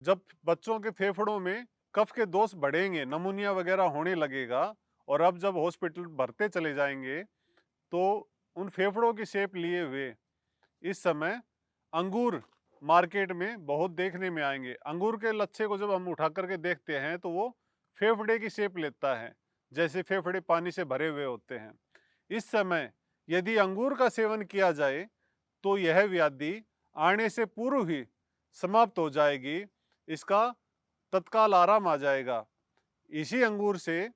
जब बच्चों के फेफड़ों में कफ के दोष बढ़ेंगे, नमूनिया वगैरह होने लगेगा, और अब जब हॉस्पिटल भरते चले जाएंगे तो उन फेफड़ों की शेप लिए हुए इस समय अंगूर मार्केट में बहुत देखने में आएंगे। अंगूर के लच्छे को जब हम उठा करके देखते हैं तो वो फेफड़े की शेप लेता है, जैसे फेफड़े पानी से भरे हुए होते हैं। इस समय यदि अंगूर का सेवन किया जाए तो यह व्याधि आने से पूर्व ही समाप्त हो जाएगी, इसका तत्काल आराम आ जाएगा। इसी अंगूर से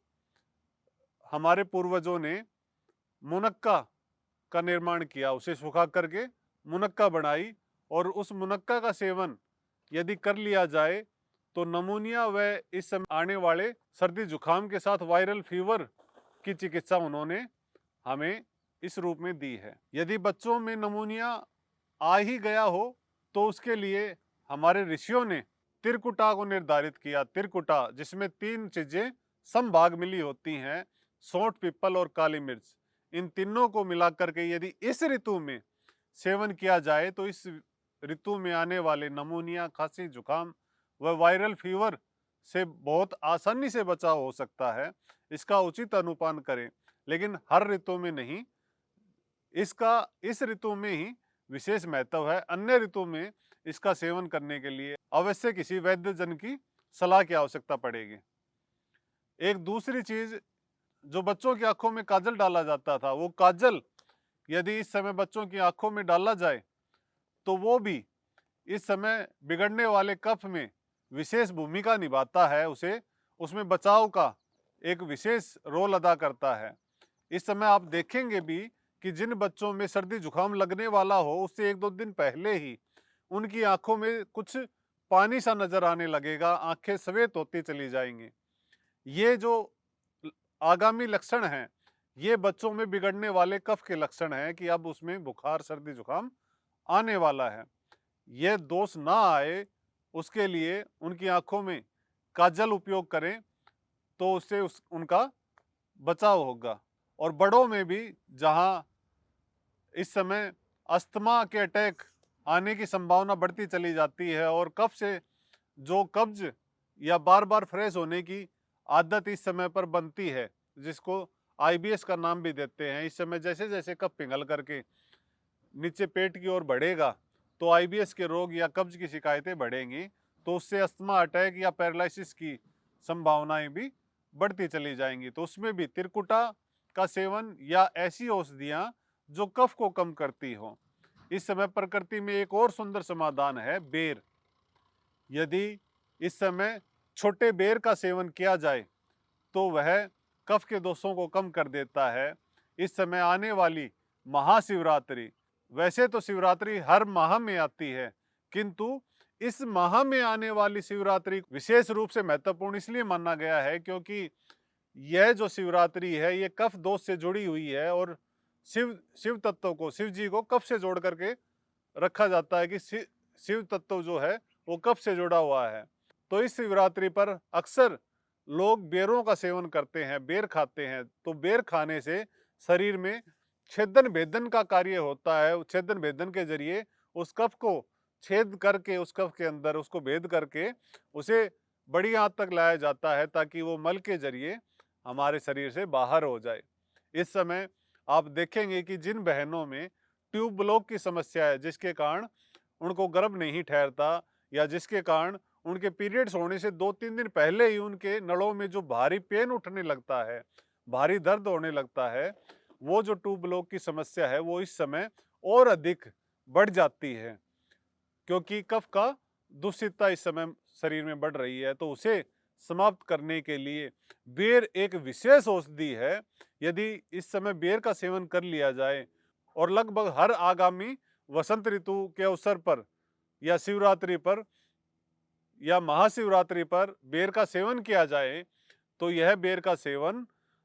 हमारे पूर्वजों ने मुनक्का का निर्माण किया, उसे सुखा करके मुनक्का बनाई, और उस मुनक्का का सेवन यदि कर लिया जाए तो नमूनिया व इस समय आने वाले सर्दी जुकाम के साथ वायरल फीवर की चिकित्सा उन्होंने हमें इस रूप में दी है। यदि बच्चों में नमूनिया आ ही गया हो तो उसके लिए हमारे ऋषियों ने तिरकुटा को निर्धारित किया। तिरकुटा जिसमें 3 चीजें समभाग मिली होती हैं, सौंठ, पीपल और काली मिर्च। इन तीनों को मिलाकर के यदि इस ऋतु में सेवन किया जाए तो इस ऋतु में आने वाले नमूनिया, खांसी, जुकाम व वायरल फीवर से बहुत आसानी से बचाव हो सकता है। इसका उचित अनुपान करें, लेकिन हर ऋतु में नहीं। इसका इस ऋतु में ही विशेष महत्व है। अन्य ऋतु में इसका सेवन करने के लिए अवश्य किसी वैद्य जन की सलाह की आवश्यकता पड़ेगी। एक दूसरी चीज, जो बच्चों की आंखों में काजल डाला जाता था, वो काजल यदि इस समय बच्चों की आंखों में डाला जाए तो वो भी इस समय बिगड़ने वाले कफ में विशेष भूमिका निभाता है। उसे उसमें बचाव का एक विशेष रोल अदा करता है। इस समय आप देखेंगे भी कि जिन बच्चों में सर्दी जुकाम लगने वाला हो उससे 1-2 दिन पहले ही उनकी आंखों में कुछ पानी सा नजर आने लगेगा, आंखें सफेद होती चली जाएंगी। ये जो आगामी लक्षण हैं, ये बच्चों में बिगड़ने वाले कफ के लक्षण हैं कि अब उसमें बुखार, सर्दी जुकाम आने वाला है। यह दोष ना आए उसके लिए उनकी आंखों में काजल उपयोग करें तो उससे उनका बचाव होगा। और बड़ों में भी जहां इस समय अस्थमा के अटैक आने की संभावना बढ़ती चली जाती है और कफ से जो कब्ज या बार बार फ्रेश होने की आदत इस समय पर बनती है, जिसको आईबीएस का नाम भी देते हैं, इस समय जैसे जैसे कफ पिघल करके नीचे पेट की ओर बढ़ेगा तो आईबीएस के रोग या कब्ज की शिकायतें बढ़ेंगी, तो उससे अस्थमा अटैक या पैरालिसिस की संभावनाएं भी बढ़ती चली जाएंगी। तो उसमें भी तिरकुटा का सेवन या ऐसी औषधियां जो कफ को कम करती हो। इस समय प्रकृति में एक और सुंदर समाधान है, बेर। यदि इस समय छोटे बेर का सेवन किया जाए तो वह कफ के दोषों को कम कर देता है। इस समय आने वाली महाशिवरात्रि, वैसे तो शिवरात्रि हर माह में आती है, किंतु इस माह में आने वाली शिवरात्रि विशेष रूप से महत्वपूर्ण इसलिए माना गया है क्योंकि यह जो शिवरात्रि है ये कफ दोष से जुड़ी हुई है, और शिव शिव तत्व को, शिव जी को कफ से जोड़ करके रखा जाता है कि शिव तत्व जो है वो कफ से जुड़ा हुआ है। तो इस शिवरात्रि पर अक्सर लोग बेरों का सेवन करते हैं, बेर खाते हैं। तो बेर खाने से शरीर में छेदन भेदन का कार्य होता है। छेदन भेदन के जरिए उस कफ को छेद करके, उस कफ के अंदर उसको भेद करके उसे बड़ी आंत तक लाया जाता है ताकि वो मल के जरिए हमारे शरीर से बाहर हो जाए। इस समय आप देखेंगे कि जिन बहनों में ट्यूब ब्लॉक की समस्या है, जिसके कारण उनको गर्भ नहीं ठहरता, या जिसके कारण उनके पीरियड्स होने से 2-3 दिन पहले ही उनके नड़ों में जो भारी पेन उठने लगता है, भारी दर्द होने लगता है, वो जो ट्यूब ब्लॉक की समस्या है वो इस समय और अधिक बढ़ जाती है, क्योंकि कफ का दूषितता इस समय शरीर में बढ़ रही है। तो उसे समाप्त करने के लिए बेर एक विशेष औषधि है। यदि इस समय बेर का सेवन कर लिया जाए और लगभग हर आगामी वसंत ऋतु के अवसर पर या शिवरात्रि पर या महाशिवरात्रि पर बेर का सेवन किया जाए तो यह बेर का सेवन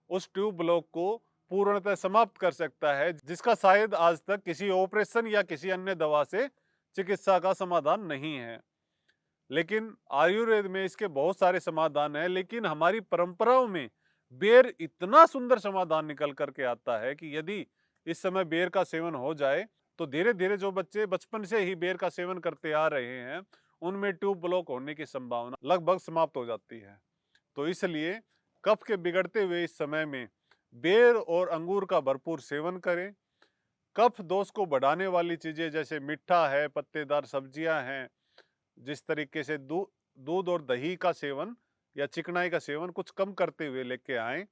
उस ट्यूब ब्लॉक को पूर्णतः समाप्त कर सकता है, जिसका शायद आज तक किसी ऑपरेशन या किसी अन्य दवा से चिकित्सा का समाधान नहीं है। लेकिन आयुर्वेद में इसके बहुत सारे समाधान हैं, लेकिन हमारी परंपराओं में बेर इतना सुंदर समाधान निकल करके आता है कि यदि इस समय बेर का सेवन हो जाए तो धीरे धीरे जो बच्चे बचपन से ही बेर का सेवन करते आ रहे हैं उनमें ट्यूब ब्लॉक होने की संभावना लगभग समाप्त हो जाती है। तो इसलिए कफ के बिगड़ते हुए इस समय में बेर और अंगूर का भरपूर सेवन करें। कफ दोष को बढ़ाने वाली चीजें जैसे मीठा है, पत्तेदार सब्जियां हैं, जिस तरीके से दूध और दही का सेवन या चिकनाई का सेवन कुछ कम करते हुए लेके आए,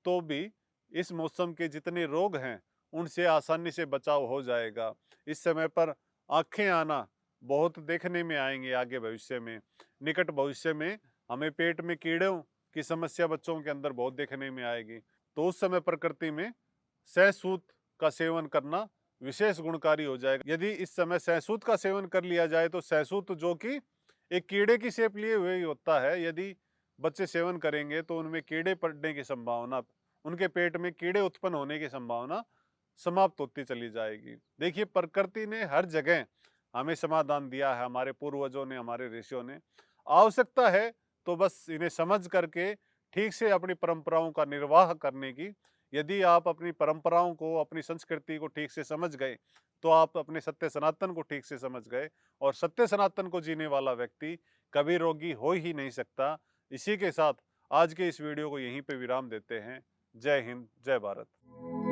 तो भी इस मौसम के जितने रोग हैं उनसे आसानी से बचाव हो जाएगा। इस समय पर आंखें आना बहुत देखने में आएंगे आगे भविष्य में। निकट भविष्य में हमें पेट में कीड़ों की समस्या बच्चों के अंदर बहुत देखने में आएगी। तो उस समय प्रकृति में सहसूत का सेवन करना विशेष गुणकारी हो जाएगा। यदि इस समय सहसूत का सेवन कर लिया जाए तो सहसूत जो कि एक कीड़े की शेप लिए हुए ही होता है, यदि बच्चे सेवन करेंगे तो उनमें कीड़े पड़ने की संभावना, उनके पेट में कीड़े उत्पन्न होने की संभावना समाप्त होती चली जाएगी। देखिए, प्रकृति ने हर जगह हमें समाधान दिया है, हमारे पूर्वजों ने, हमारे ऋषियों ने। आवश्यकता है तो बस इन्हें समझ करके ठीक से अपनी परंपराओं का निर्वाह करने की। यदि आप अपनी परंपराओं को, अपनी संस्कृति को ठीक से समझ गए, तो आप अपने सत्य सनातन को ठीक से समझ गए, और सत्य सनातन को जीने वाला व्यक्ति कभी रोगी हो ही नहीं सकता। इसी के साथ आज के इस वीडियो को यहीं पे विराम देते हैं। जय हिंद, जय भारत।